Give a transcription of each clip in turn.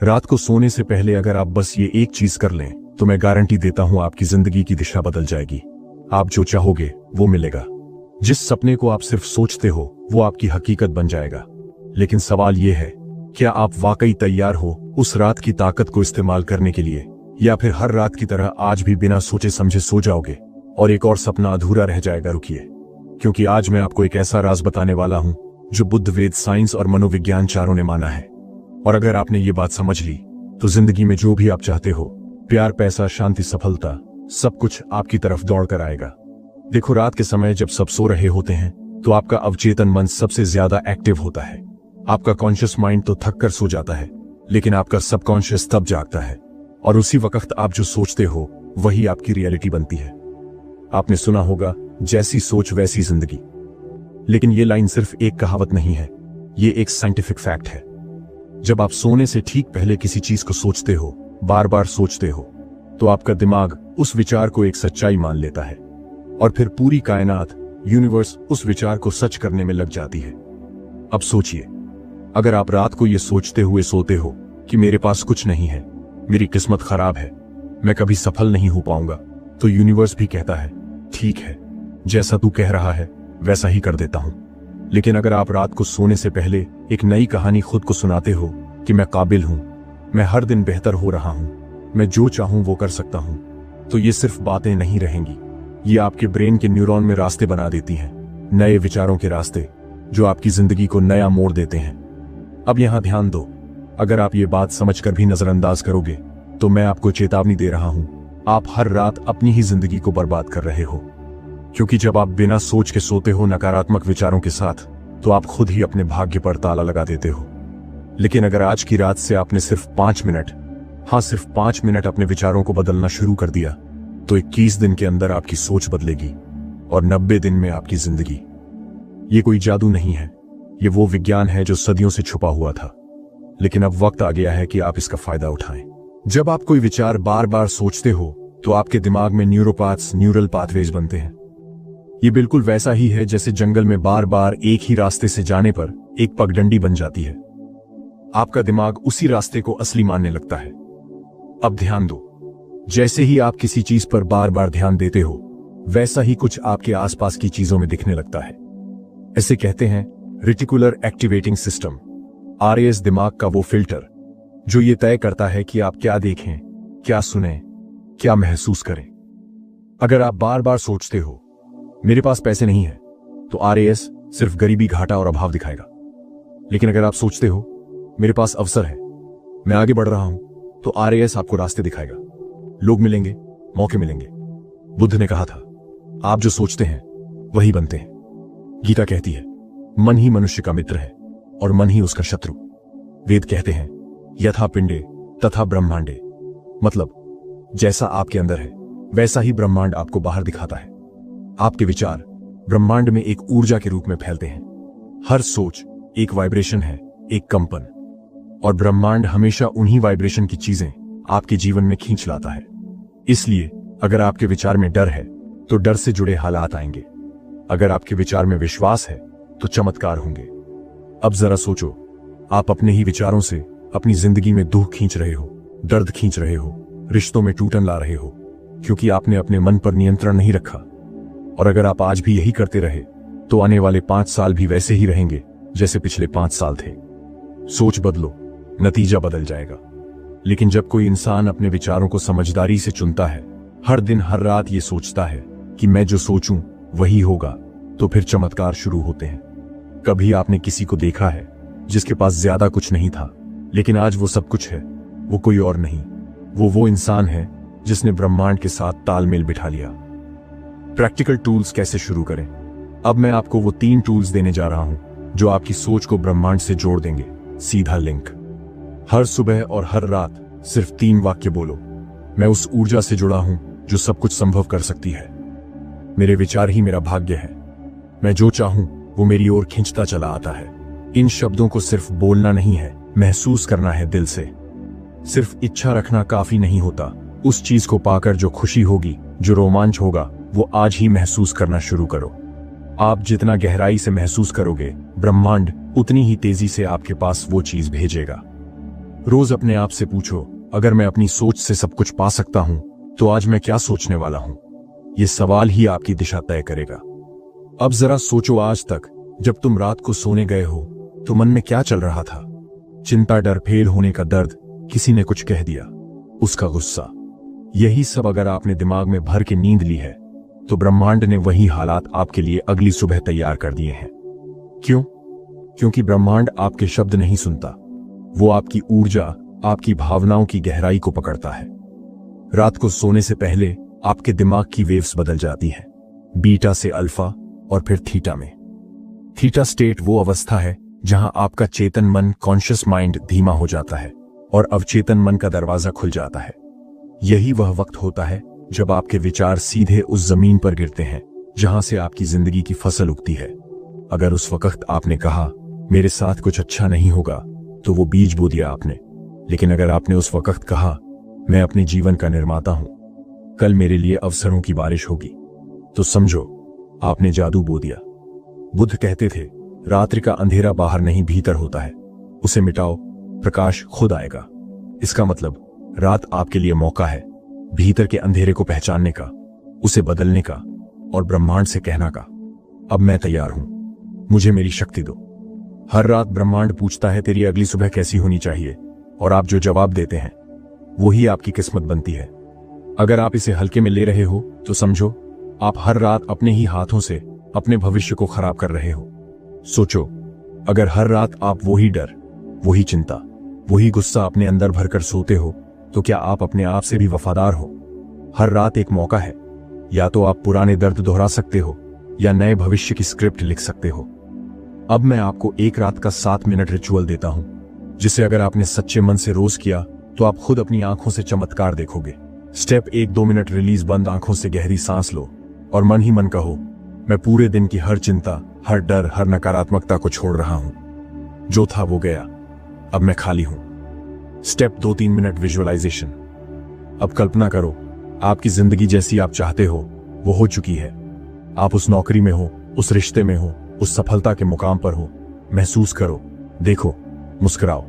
रात को सोने से पहले अगर आप बस ये एक चीज कर लें तो मैं गारंटी देता हूं आपकी जिंदगी की दिशा बदल जाएगी। आप जो चाहोगे वो मिलेगा। जिस सपने को आप सिर्फ सोचते हो वो आपकी हकीकत बन जाएगा। लेकिन सवाल ये है, क्या आप वाकई तैयार हो उस रात की ताकत को इस्तेमाल करने के लिए, या फिर हर रात की तरह आज भी बिना सोचे समझे सो जाओगे और एक और सपना अधूरा रह जाएगा। रुकिए, क्योंकि आज मैं आपको एक ऐसा राज बताने वाला हूं जो बुद्ध, वेद, साइंस और मनोविज्ञान चारों ने माना है। और अगर आपने ये बात समझ ली तो जिंदगी में जो भी आप चाहते हो, प्यार, पैसा, शांति, सफलता, सब कुछ आपकी तरफ दौड़ कर आएगा। देखो, रात के समय जब सब सो रहे होते हैं तो आपका अवचेतन मन सबसे ज्यादा एक्टिव होता है। आपका कॉन्शियस माइंड तो थक कर सो जाता है, लेकिन आपका सबकॉन्शियस तब जागता है और उसी वक्त आप जो सोचते हो वही आपकी रियलिटी बनती है। आपने सुना होगा, जैसी सोच वैसी जिंदगी। लेकिन ये लाइन सिर्फ एक कहावत नहीं है, ये एक साइंटिफिक फैक्ट है। जब आप सोने से ठीक पहले किसी चीज को सोचते हो, बार बार सोचते हो, तो आपका दिमाग उस विचार को एक सच्चाई मान लेता है और फिर पूरी कायनात, यूनिवर्स उस विचार को सच करने में लग जाती है। अब सोचिए, अगर आप रात को ये सोचते हुए सोते हो कि मेरे पास कुछ नहीं है, मेरी किस्मत खराब है, मैं कभी सफल नहीं हो पाऊंगा, तो यूनिवर्स भी कहता है, ठीक है, जैसा तू कह रहा है वैसा ही कर देता हूं। लेकिन अगर आप रात को सोने से पहले एक नई कहानी खुद को सुनाते हो कि मैं काबिल हूं, मैं हर दिन बेहतर हो रहा हूं, मैं जो चाहूं वो कर सकता हूं, तो ये सिर्फ बातें नहीं रहेंगी, ये आपके ब्रेन के न्यूरॉन में रास्ते बना देती हैं, नए विचारों के रास्ते जो आपकी जिंदगी को नया मोड़ देते हैं। अब यहां ध्यान दो, अगर आप ये बात समझकर भी नजरअंदाज करोगे तो मैं आपको चेतावनी दे रहा हूं, आप हर रात अपनी ही जिंदगी को बर्बाद कर रहे हो। क्योंकि जब आप बिना सोच के सोते हो नकारात्मक विचारों के साथ, तो आप खुद ही अपने भाग्य पर ताला लगा देते हो। लेकिन अगर आज की रात से आपने सिर्फ 5 मिनट, हाँ सिर्फ 5 मिनट अपने विचारों को बदलना शुरू कर दिया, तो 21 दिन के अंदर आपकी सोच बदलेगी और 90 दिन में आपकी जिंदगी। ये कोई जादू नहीं है, ये वो विज्ञान है जो सदियों से छुपा हुआ था। लेकिन अब वक्त आ गया है कि आप इसका फायदा उठाएं। जब आप कोई विचार बार बार सोचते हो तो आपके दिमाग में न्यूरल पाथवेज बनते हैं। ये बिल्कुल वैसा ही है जैसे जंगल में बार बार एक ही रास्ते से जाने पर एक पगडंडी बन जाती है। आपका दिमाग उसी रास्ते को असली मानने लगता है। अब ध्यान दो, जैसे ही आप किसी चीज पर बार बार ध्यान देते हो, वैसा ही कुछ आपके आसपास की चीजों में दिखने लगता है। इसे कहते हैं रेटिकुलर एक्टिवेटिंग सिस्टम, RAS, दिमाग का वो फिल्टर जो ये तय करता है कि आप क्या देखें, क्या सुने, क्या महसूस करें। अगर आप बार बार सोचते हो मेरे पास पैसे नहीं है, तो RAS सिर्फ गरीबी, घाटा और अभाव दिखाएगा। लेकिन अगर आप सोचते हो मेरे पास अवसर है, मैं आगे बढ़ रहा हूं, तो RAS आपको रास्ते दिखाएगा, लोग मिलेंगे, मौके मिलेंगे। बुद्ध ने कहा था, आप जो सोचते हैं वही बनते हैं। गीता कहती है, मन ही मनुष्य का मित्र है और मन ही उसका शत्रु। वेद कहते हैं, यथा पिंडे तथा ब्रह्मांडे, मतलब जैसा आपके अंदर है वैसा ही ब्रह्मांड आपको बाहर दिखाता है। आपके विचार ब्रह्मांड में एक ऊर्जा के रूप में फैलते हैं। हर सोच एक वाइब्रेशन है, एक कंपन, और ब्रह्मांड हमेशा उन्हीं वाइब्रेशन की चीजें आपके जीवन में खींच लाता है। इसलिए अगर आपके विचार में डर है तो डर से जुड़े हालात आएंगे। अगर आपके विचार में विश्वास है तो चमत्कार होंगे। अब जरा सोचो, आप अपने ही विचारों से अपनी जिंदगी में दुख खींच रहे हो, दर्द खींच रहे हो, रिश्तों में टूटन ला रहे हो, क्योंकि आपने अपने मन पर नियंत्रण नहीं रखा। और अगर आप आज भी यही करते रहे तो आने वाले 5 साल भी वैसे ही रहेंगे जैसे पिछले 5 साल थे। सोच बदलो, नतीजा बदल जाएगा। लेकिन जब कोई इंसान अपने विचारों को समझदारी से चुनता है, हर दिन हर रात ये सोचता है कि मैं जो सोचूं वही होगा, तो फिर चमत्कार शुरू होते हैं। कभी आपने किसी को देखा है जिसके पास ज्यादा कुछ नहीं था, लेकिन आज वो सब कुछ है? वो कोई और नहीं, वो इंसान है जिसने ब्रह्मांड के साथ तालमेल बिठा लिया। प्रैक्टिकल टूल्स कैसे शुरू करें? अब मैं आपको वो 3 टूल्स देने जा रहा हूं जो आपकी सोच को ब्रह्मांड से जोड़ देंगे। सीधा लिंक। हर सुबह और हर रात सिर्फ 3 वाक्य बोलो, मैं उस ऊर्जा से जुड़ा हूं जो सब कुछ संभव कर सकती है। मेरे विचार ही मेरा भाग्य है। मैं जो चाहूं वो मेरी ओर खींचता चला आता है। इन शब्दों को सिर्फ बोलना नहीं है, महसूस करना है दिल से। सिर्फ इच्छा रखना काफी नहीं होता, उस चीज को पाकर जो खुशी होगी, जो रोमांच होगा, वो आज ही महसूस करना शुरू करो। आप जितना गहराई से महसूस करोगे, ब्रह्मांड उतनी ही तेजी से आपके पास वो चीज भेजेगा। रोज अपने आप से पूछो, अगर मैं अपनी सोच से सब कुछ पा सकता हूं तो आज मैं क्या सोचने वाला हूं। यह सवाल ही आपकी दिशा तय करेगा। अब जरा सोचो, आज तक जब तुम रात को सोने गए हो तो मन में क्या चल रहा था? चिंता, डर, फेल होने का दर्द, किसी ने कुछ कह दिया, उसका गुस्सा। यही सब अगर आपने दिमाग में भर के नींद ली है तो ब्रह्मांड ने वही हालात आपके लिए अगली सुबह तैयार कर दिए हैं। क्यों? क्योंकि ब्रह्मांड आपके शब्द नहीं सुनता, वो आपकी ऊर्जा, आपकी भावनाओं की गहराई को पकड़ता है। रात को सोने से पहले आपके दिमाग की वेव्स बदल जाती हैं, बीटा से अल्फा और फिर थीटा में। थीटा स्टेट वो अवस्था है जहां आपका चेतन मन, कॉन्शियस माइंड धीमा हो जाता है और अवचेतन मन का दरवाजा खुल जाता है। यही वह वक्त होता है जब आपके विचार सीधे उस जमीन पर गिरते हैं जहां से आपकी जिंदगी की फसल उगती है। अगर उस वक्त आपने कहा मेरे साथ कुछ अच्छा नहीं होगा तो वो बीज बो दिया आपने। लेकिन अगर आपने उस वक्त कहा मैं अपने जीवन का निर्माता हूं, कल मेरे लिए अवसरों की बारिश होगी, तो समझो आपने जादू बो दिया। बुद्ध कहते थे रात्रि का अंधेरा बाहर नहीं भीतर होता है, उसे मिटाओ, प्रकाश खुद आएगा। इसका मतलब रात आपके लिए मौका है भीतर के अंधेरे को पहचानने का, उसे बदलने का और ब्रह्मांड से कहना का अब मैं तैयार हूं, मुझे मेरी शक्ति दो। हर रात ब्रह्मांड पूछता है तेरी अगली सुबह कैसी होनी चाहिए, और आप जो जवाब देते हैं वही आपकी किस्मत बनती है। अगर आप इसे हल्के में ले रहे हो तो समझो आप हर रात अपने ही हाथों से अपने भविष्य को खराब कर रहे हो। सोचो, अगर हर रात आप वही डर, वही चिंता, वही गुस्सा अपने अंदर भरकर सोते हो तो क्या आप अपने आप से भी वफादार हो? हर रात एक मौका है, या तो आप पुराने दर्द दोहरा सकते हो या नए भविष्य की स्क्रिप्ट लिख सकते हो। अब मैं आपको एक रात का 7 मिनट रिचुअल देता हूं, जिसे अगर आपने सच्चे मन से रोज किया तो आप खुद अपनी आंखों से चमत्कार देखोगे। स्टेप 1, 2 मिनट रिलीज, बंद आंखों से गहरी सांस लो और मन ही मन कहो मैं पूरे दिन की हर चिंता, हर डर, हर नकारात्मकता को छोड़ रहा हूं। जो था वो गया, अब मैं खाली हूं। Step 2, 3 minute visualisation. अब कल्पना करो आपकी जिंदगी जैसी आप चाहते हो वो हो चुकी है। आप उस नौकरी में हो, उस रिश्ते में हो, उस सफलता के मुकाम पर हो। महसूस करो, देखो, मुस्कुराओ।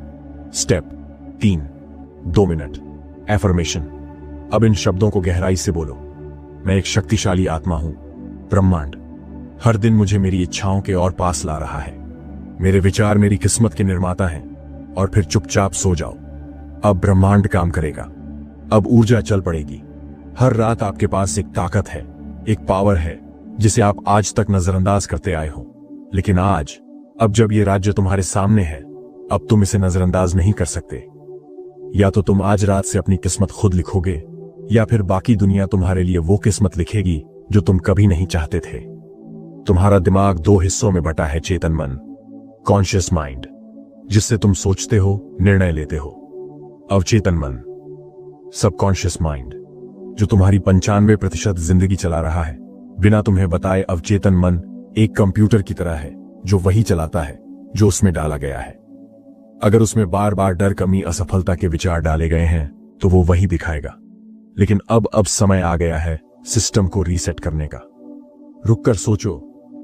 Step 3, 2 minute affirmation. अब इन शब्दों को गहराई से बोलो, मैं एक शक्तिशाली आत्मा हूं। ब्रह्मांड हर दिन मुझे मेरी इच्छाओं के और पास ला रहा है। मेरे विचार मेरी किस्मत के निर्माता हैं। और फिर चुपचाप सो जाओ। अब ब्रह्मांड काम करेगा, अब ऊर्जा चल पड़ेगी। हर रात आपके पास एक ताकत है, एक पावर है जिसे आप आज तक नजरअंदाज करते आए हो। लेकिन आज, अब जब ये राज्य तुम्हारे सामने है, अब तुम इसे नजरअंदाज नहीं कर सकते। या तो तुम आज रात से अपनी किस्मत खुद लिखोगे, या फिर बाकी दुनिया तुम्हारे लिए वो किस्मत लिखेगी जो तुम कभी नहीं चाहते थे। तुम्हारा दिमाग 2 हिस्सों में बटा है, चेतन मन, कॉन्शियस माइंड, जिससे तुम सोचते हो, निर्णय लेते हो। अवचेतन मन, सबकॉन्शियस माइंड, जो तुम्हारी 95% जिंदगी चला रहा है बिना तुम्हें बताए। अवचेतन मन एक कंप्यूटर की तरह है जो वही चलाता है जो उसमें डाला गया है। अगर उसमें बार बार डर, कमी, असफलता के विचार डाले गए हैं तो वो वही दिखाएगा। लेकिन अब समय आ गया है सिस्टम को रीसेट करने का। रुककर सोचो,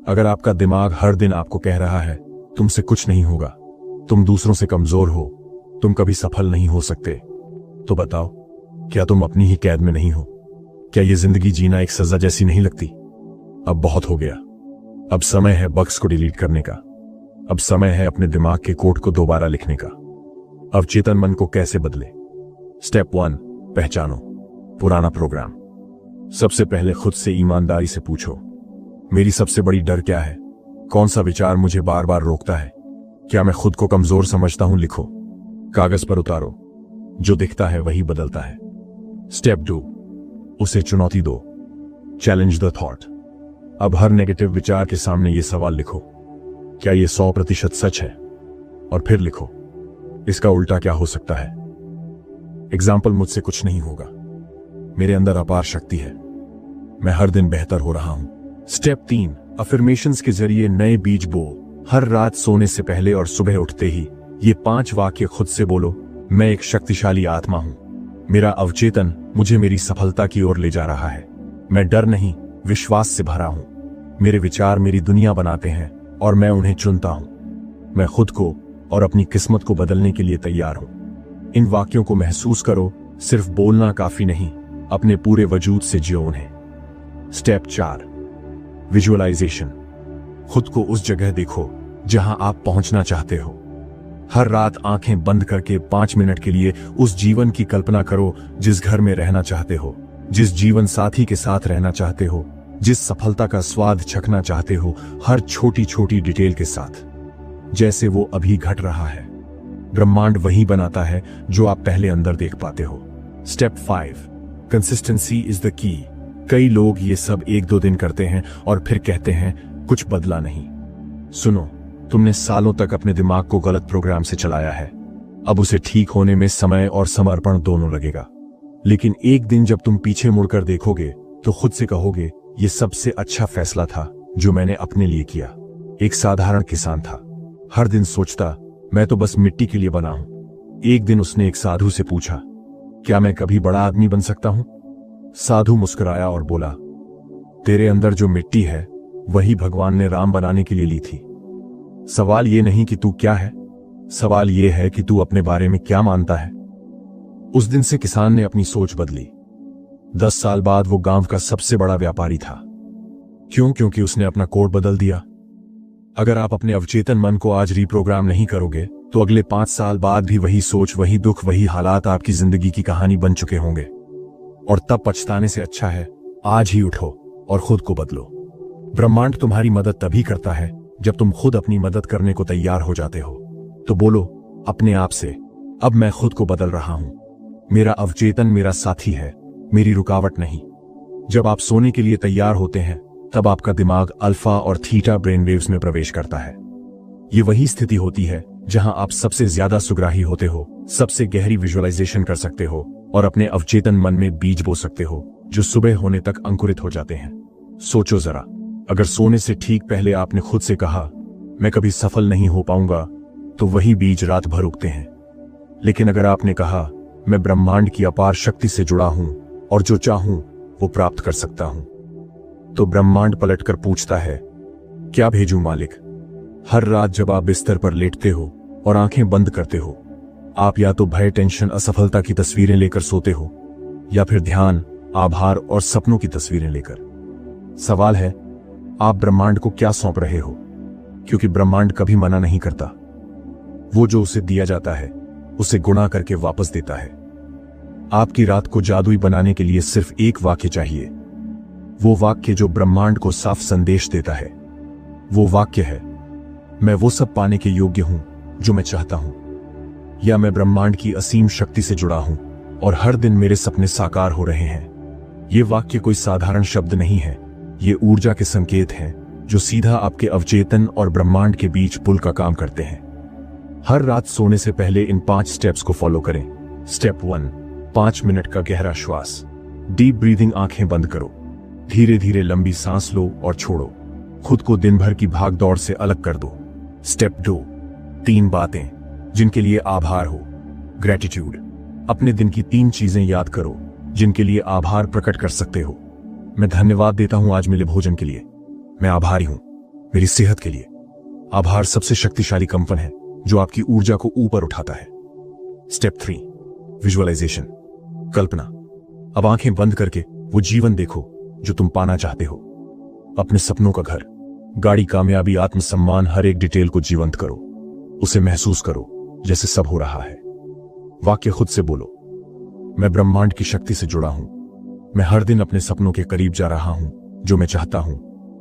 अगर आपका दिमाग हर दिन आपको कह रहा है तुमसे कुछ नहीं होगा, तुम दूसरों से कमजोर हो, तुम कभी सफल नहीं हो सकते, तो बताओ क्या तुम अपनी ही कैद में नहीं हो? क्या ये जिंदगी जीना एक सजा जैसी नहीं लगती? अब बहुत हो गया। अब समय है बग्स को डिलीट करने का। अब समय है अपने दिमाग के कोड को दोबारा लिखने का। अवचेतन मन को कैसे बदले? स्टेप 1, पहचानो पुराना प्रोग्राम। सबसे पहले खुद से ईमानदारी से पूछो, मेरी सबसे बड़ी डर क्या है? कौन सा विचार मुझे बार बार रोकता है? क्या मैं खुद को कमजोर समझता हूं? लिखो, कागज पर उतारो। जो दिखता है वही बदलता है। स्टेप 2, उसे चुनौती दो। Challenge the thought. अब हर नेगेटिव विचार के सामने ये सवाल लिखो, क्या ये 100% सच है? और फिर लिखो, इसका उल्टा क्या हो सकता है? एग्जाम्पल, मुझसे कुछ नहीं होगा, मेरे अंदर अपार शक्ति है, मैं हर दिन बेहतर हो रहा हूं। स्टेप 3, अफर्मेशंस के जरिए नए बीज बो। हर रात सोने से पहले और सुबह उठते ही ये 5 वाक्य खुद से बोलो। मैं एक शक्तिशाली आत्मा हूं, मेरा अवचेतन मुझे मेरी सफलता की ओर ले जा रहा है। मैं डर नहीं, विश्वास से भरा हूं। मेरे विचार मेरी दुनिया बनाते हैं और मैं उन्हें चुनता हूं। मैं खुद को और अपनी किस्मत को बदलने के लिए तैयार हूं। इन वाक्यों को महसूस करो, सिर्फ बोलना काफी नहीं, अपने पूरे वजूद से जियो उन्हें। Step 4, visualisation. खुद को उस जगह देखो जहां आप पहुंचना चाहते हो। हर रात आंखें बंद करके 5 मिनट के लिए उस जीवन की कल्पना करो जिस घर में रहना चाहते हो, जिस जीवन साथी के साथ रहना चाहते हो, जिस सफलता का स्वाद चखना चाहते हो, हर छोटी छोटी डिटेल के साथ, जैसे वो अभी घट रहा है। ब्रह्मांड वही बनाता है जो आप पहले अंदर देख पाते हो। Step 5, consistency is the key. कई लोग ये सब 1-2 दिन करते हैं और फिर कहते हैं कुछ बदला नहीं। सुनो, तुमने सालों तक अपने दिमाग को गलत प्रोग्राम से चलाया है। अब उसे ठीक होने में समय और समर्पण दोनों लगेगा। लेकिन एक दिन जब तुम पीछे मुड़कर देखोगे तो खुद से कहोगे, यह सबसे अच्छा फैसला था जो मैंने अपने लिए किया। एक साधारण किसान था, हर दिन सोचता मैं तो बस मिट्टी के लिए बना हूं। एक दिन उसने एक साधु से पूछा, क्या मैं कभी बड़ा आदमी बन सकता हूं? साधु मुस्कुराया और बोला, तेरे अंदर जो मिट्टी है वही भगवान ने राम बनाने के लिए ली थी। सवाल ये नहीं कि तू क्या है, सवाल ये है कि तू अपने बारे में क्या मानता है। उस दिन से किसान ने अपनी सोच बदली। 10 साल बाद वो गांव का सबसे बड़ा व्यापारी था। क्यों? क्योंकि उसने अपना कोड बदल दिया। अगर आप अपने अवचेतन मन को आज रिप्रोग्राम नहीं करोगे तो अगले 5 साल बाद भी वही सोच, वही दुख, वही हालात आपकी जिंदगी की कहानी बन चुके होंगे। और तब पछताने से अच्छा है आज ही उठो और खुद को बदलो। ब्रह्मांड तुम्हारी मदद तभी करता है जब तुम खुद अपनी मदद करने को तैयार हो जाते हो। तो बोलो अपने आप से, अब मैं खुद को बदल रहा हूं। मेरा अवचेतन मेरा साथी है, मेरी रुकावट नहीं। जब आप सोने के लिए तैयार होते हैं तब आपका दिमाग अल्फा और थीटा ब्रेन वेव्स में प्रवेश करता है। ये वही स्थिति होती है जहां आप सबसे ज्यादा सुग्राही होते हो, सबसे गहरी विजुअलाइजेशन कर सकते हो और अपने अवचेतन मन में बीज बो सकते हो जो सुबह होने तक अंकुरित हो जाते हैं। सोचो जरा, अगर सोने से ठीक पहले आपने खुद से कहा मैं कभी सफल नहीं हो पाऊंगा, तो वही बीज रात भर उगते हैं। लेकिन अगर आपने कहा मैं ब्रह्मांड की अपार शक्ति से जुड़ा हूं और जो चाहूं वो प्राप्त कर सकता हूं, तो ब्रह्मांड पलटकर पूछता है, क्या भेजूं मालिक? हर रात जब आप बिस्तर पर लेटते हो और आंखें बंद करते हो, आप या तो भय, टेंशन, असफलता की तस्वीरें लेकर सोते हो या फिर ध्यान, आभार और सपनों की तस्वीरें लेकर। सवाल है, आप ब्रह्मांड को क्या सौंप रहे हो? क्योंकि ब्रह्मांड कभी मना नहीं करता। वो जो उसे दिया जाता है उसे गुणा करके वापस देता है। आपकी रात को जादुई बनाने के लिए सिर्फ एक वाक्य चाहिए। वो वाक्य जो ब्रह्मांड को साफ संदेश देता है। वो वाक्य है, मैं वो सब पाने के योग्य हूं जो मैं चाहता हूं, या मैं ब्रह्मांड की असीम शक्ति से जुड़ा हूं और हर दिन मेरे सपने साकार हो रहे हैं। ये वाक्य कोई साधारण शब्द नहीं है, ये ऊर्जा के संकेत हैं जो सीधा आपके अवचेतन और ब्रह्मांड के बीच पुल का काम करते हैं। हर रात सोने से पहले इन 5 स्टेप्स को फॉलो करें। स्टेप 1, 5 मिनट का गहरा श्वास, डीप ब्रीदिंग। आंखें बंद करो, धीरे धीरे लंबी सांस लो और छोड़ो। खुद को दिन भर की भाग दौड़ से अलग कर दो। स्टेप 2, 3 बातें जिनके लिए आभार हो। ग्रेटिट्यूड, अपने दिन की 3 चीजें याद करो जिनके लिए आभार प्रकट कर सकते हो। मैं धन्यवाद देता हूं आज मिले भोजन के लिए, मैं आभारी हूं मेरी सेहत के लिए। आभार सबसे शक्तिशाली कंपन है जो आपकी ऊर्जा को ऊपर उठाता है। स्टेप 3, विजुअलाइजेशन, कल्पना। अब आंखें बंद करके वो जीवन देखो जो तुम पाना चाहते हो। अपने सपनों का घर, गाड़ी, कामयाबी, आत्मसम्मान, हर एक डिटेल को जीवंत करो। उसे महसूस करो जैसे सब हो रहा है। वाक्य खुद से बोलो, मैं ब्रह्मांड की शक्ति से जुड़ा हूं। मैं हर दिन अपने सपनों के करीब जा रहा हूं। जो मैं चाहता हूं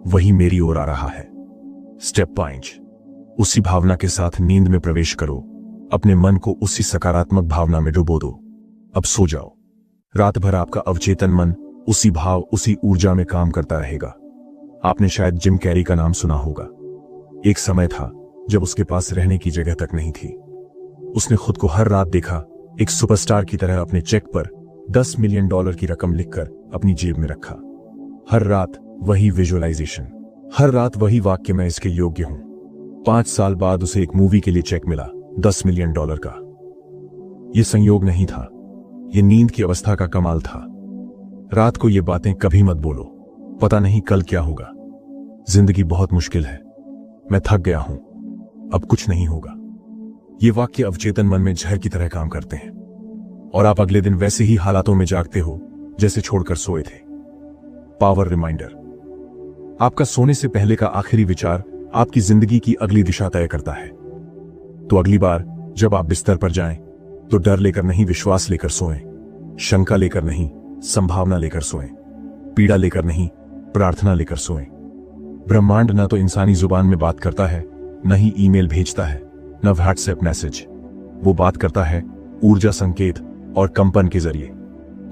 वही मेरी ओर आ रहा है। स्टेप 5, उसी भावना के साथ नींद में प्रवेश करो। अपने मन को उसी सकारात्मक भावना में डुबो दो। अब सो जाओ। रात भर आपका अवचेतन मन उसी भाव, उसी ऊर्जा में काम करता रहेगा। आपने शायद जिम कैरी का नाम सुना होगा। एक समय था जब उसके पास रहने की जगह तक नहीं थी। उसने खुद को हर रात देखा एक सुपरस्टार की तरह अपने चेक पर $10 मिलियन की रकम लिखकर अपनी जेब में रखा। हर रात वही विजुअलाइजेशन, हर रात वही वाक्य, मैं इसके योग्य हूं। 5 साल बाद उसे एक मूवी के लिए चेक मिला $10 मिलियन का। यह संयोग नहीं था, यह नींद की अवस्था का कमाल था। रात को ये बातें कभी मत बोलो, पता नहीं कल क्या होगा। जिंदगी बहुत मुश्किल है, मैं थक गया हूं, अब कुछ नहीं होगा। ये वाक्य अवचेतन मन में जहर की तरह काम करते हैं। और आप अगले दिन वैसे ही हालातों में जागते हो जैसे छोड़कर सोए थे। Power reminder. आपका सोने से पहले का आखिरी विचार आपकी जिंदगी की अगली दिशा तय करता है। तो अगली बार जब आप बिस्तर पर जाएं, तो डर लेकर नहीं, विश्वास लेकर सोएं। शंका लेकर नहीं, संभावना लेकर सोएं। पीड़ा लेकर नहीं, प्रार्थना लेकर सोएं। ब्रह्मांड न तो इंसानी जुबान में बात करता है, न ही ईमेल भेजता है, न व्हाट्सएप मैसेज। वो बात करता है ऊर्जा, संकेत और कंपन के जरिए।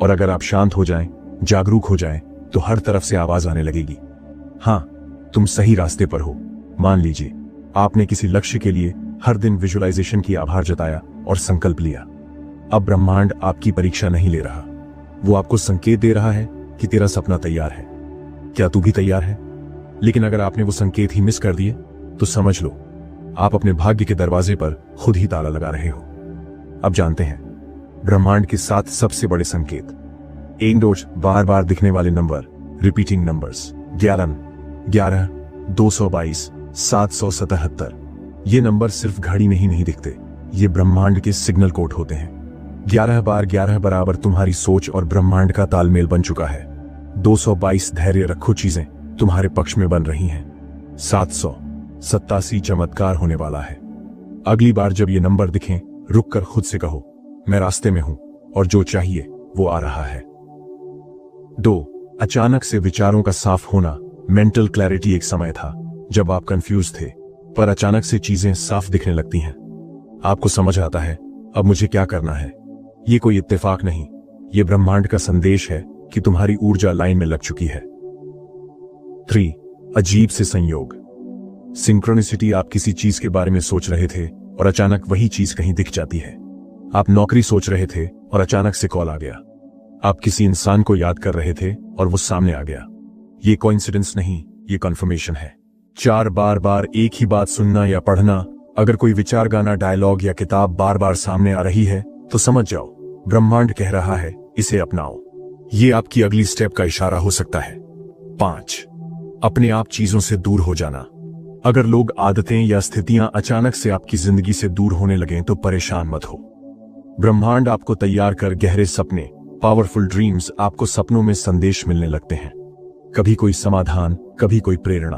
और अगर आप शांत हो जाएं, जागरूक हो जाएं, तो हर तरफ से आवाज आने लगेगी, हां, तुम सही रास्ते पर हो। मान लीजिए आपने किसी लक्ष्य के लिए हर दिन विजुअलाइजेशन की, आभार जताया और संकल्प लिया। अब ब्रह्मांड आपकी परीक्षा नहीं ले रहा, वो आपको संकेत दे रहा है कि तेरा सपना तैयार है। क्या तू भी तैयार है? लेकिन अगर आपने वो संकेत ही मिस कर दिए, तो समझ लो आप अपने भाग्य के दरवाजे पर खुद ही ताला लगा रहे हो। अब जानते हैं ब्रह्मांड के 7 सबसे बड़े संकेत। एक रोज बार बार दिखने वाले नंबर, रिपीटिंग नंबर्स। 11, 11, 222, 777। ये नंबर सिर्फ घड़ी में ही नहीं दिखते, ये ब्रह्मांड के सिग्नल कोड होते हैं। 11 बार 11 बराबर तुम्हारी सोच और ब्रह्मांड का तालमेल बन चुका है। 222 धैर्य रखो, चीजें तुम्हारे पक्ष में बन रही हैं। 787 चमत्कार होने वाला है। अगली बार जब ये नंबर दिखें, रुक कर खुद से कहो, मैं रास्ते में हूं और जो चाहिए वो आ रहा है। 2, अचानक से विचारों का साफ होना। मेंटल क्लैरिटी एक समय था जब आप कंफ्यूज थे, पर अचानक से चीजें साफ दिखने लगती हैं। आपको समझ आता है अब मुझे क्या करना है। ये कोई इत्तेफाक नहीं, ये ब्रह्मांड का संदेश है कि तुम्हारी ऊर्जा लाइन में लग चुकी है। 3, अजीब से संयोग। सिंक्रोनिसिटी। आप किसी चीज के बारे में सोच रहे थे और अचानक वही चीज कहीं दिख जाती है। आप नौकरी सोच रहे थे और अचानक से कॉल आ गया। आप किसी इंसान को याद कर रहे थे और वो सामने आ गया। ये कोइंसिडेंस नहीं, ये कन्फर्मेशन है। 4, बार बार एक ही बात सुनना या पढ़ना। अगर कोई विचार, गाना, डायलॉग या किताब बार बार सामने आ रही है, तो समझ जाओ ब्रह्मांड कह रहा है इसे अपनाओ। ये आपकी अगली स्टेप का इशारा हो सकता है। 5, अपने आप चीजों से दूर हो जाना। अगर लोग, आदतें या स्थितियां अचानक से आपकी जिंदगी से दूर होने लगें, तो परेशान मत हो। ब्रह्मांड आपको तैयार कर गहरे सपने, पावरफुल ड्रीम्स। आपको सपनों में संदेश मिलने लगते हैं, कभी कोई समाधान, कभी कोई प्रेरणा।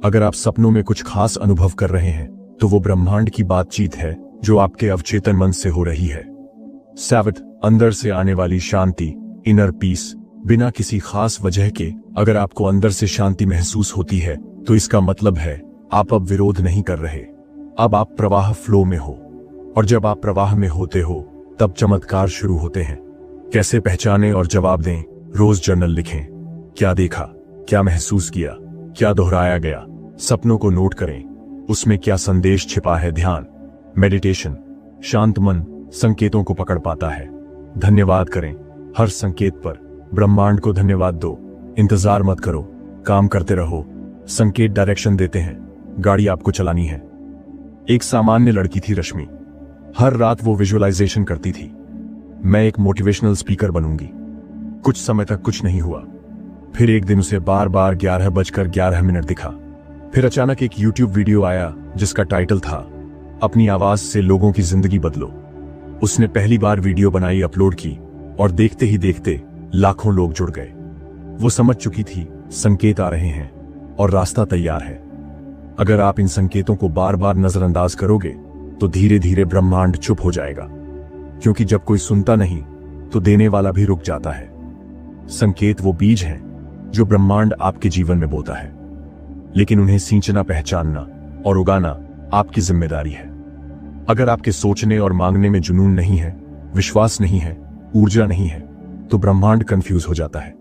अगर आप सपनों में कुछ खास अनुभव कर रहे हैं, तो वो ब्रह्मांड की बातचीत है जो आपके अवचेतन मन से हो रही है। 7, अंदर से आने वाली शांति, इनर पीस। बिना किसी खास वजह के अगर आपको अंदर से शांति महसूस होती है, तो इसका मतलब है आप अब विरोध नहीं कर रहे, अब आप प्रवाह, फ्लो में हो। और जब आप प्रवाह में होते हो, तब चमत्कार शुरू होते हैं। कैसे पहचानें और जवाब दें? रोज जर्नल लिखें। क्या देखा, क्या महसूस किया, क्या दोहराया गया। सपनों को नोट करें, उसमें क्या संदेश छिपा है। ध्यान, मेडिटेशन। शांत मन संकेतों को पकड़ पाता है। धन्यवाद करें, हर संकेत पर ब्रह्मांड को धन्यवाद दो। इंतजार मत करो, काम करते रहो। संकेत डायरेक्शन देते हैं, गाड़ी आपको चलानी है। एक सामान्य लड़की थी रश्मि। हर रात वो विजुअलाइजेशन करती थी, मैं एक मोटिवेशनल स्पीकर बनूंगी। कुछ समय तक कुछ नहीं हुआ। फिर एक दिन उसे बार बार 11:11 दिखा। फिर अचानक एक YouTube वीडियो आया जिसका टाइटल था अपनी आवाज से लोगों की जिंदगी बदलो। उसने पहली बार वीडियो बनाई, अपलोड की, और देखते ही देखते लाखों लोग जुड़ गए। वो समझ चुकी थी संकेत आ रहे हैं और रास्ता तैयार है। अगर आप इन संकेतों को बार बार नजरअंदाज करोगे, तो धीरे धीरे ब्रह्मांड चुप हो जाएगा। क्योंकि जब कोई सुनता नहीं, तो देने वाला भी रुक जाता है। संकेत वो बीज हैं जो ब्रह्मांड आपके जीवन में बोता है, लेकिन उन्हें सींचना, पहचानना और उगाना आपकी जिम्मेदारी है। अगर आपके सोचने और मांगने में जुनून नहीं है, विश्वास नहीं है, ऊर्जा नहीं है, तो ब्रह्मांड कंफ्यूज हो जाता है।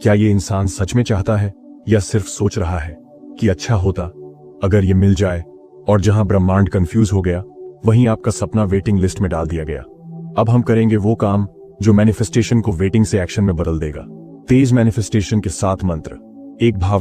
क्या ये इंसान सच में चाहता है या सिर्फ सोच रहा है कि अच्छा होता अगर ये मिल जाए? और जहां ब्रह्मांड कंफ्यूज हो गया, वहीं आपका सपना वेटिंग लिस्ट में डाल दिया गया। अब हम करेंगे वो काम जो मैनिफेस्टेशन को वेटिंग से एक्शन में बदल देगा। तेज मैनिफेस्टेशन के 7 मंत्र। एक भाव